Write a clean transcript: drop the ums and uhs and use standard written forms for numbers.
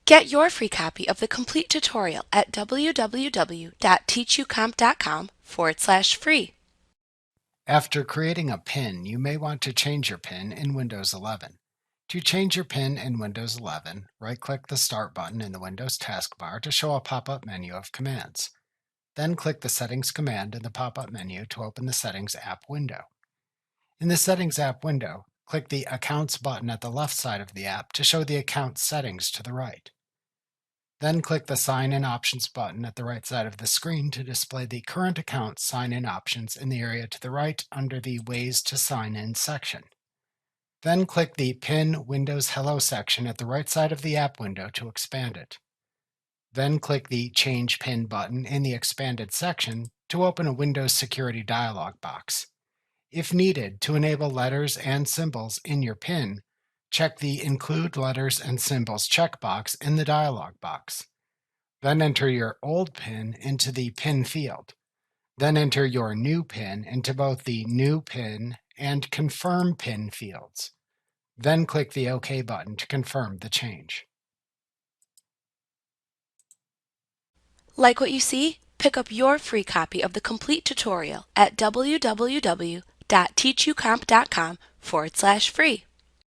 Get your free copy of the complete tutorial at www.teachucomp.com/free. After creating a pin, you may want to change your pin in Windows 11. To change your pin in Windows 11, right-click the Start button in the Windows taskbar to show a pop-up menu of commands. Then click the Settings command in the pop-up menu to open the Settings app window. In the Settings app window, click the Accounts button at the left side of the app to show the account settings to the right. Then click the Sign In Options button at the right side of the screen to display the current account sign-in options in the area to the right under the Ways to Sign In section. Then click the Pin Windows Hello section at the right side of the app window to expand it. Then click the Change Pin button in the expanded section to open a Windows Security dialog box. If needed, to enable letters and symbols in your pin, check the Include Letters and Symbols checkbox in the dialog box. Then enter your old pin into the pin field. Then enter your new pin into both the New Pin and Confirm Pin fields. Then click the OK button to confirm the change. Like what you see? Pick up your free copy of the complete tutorial at www.teachucomp.com/free.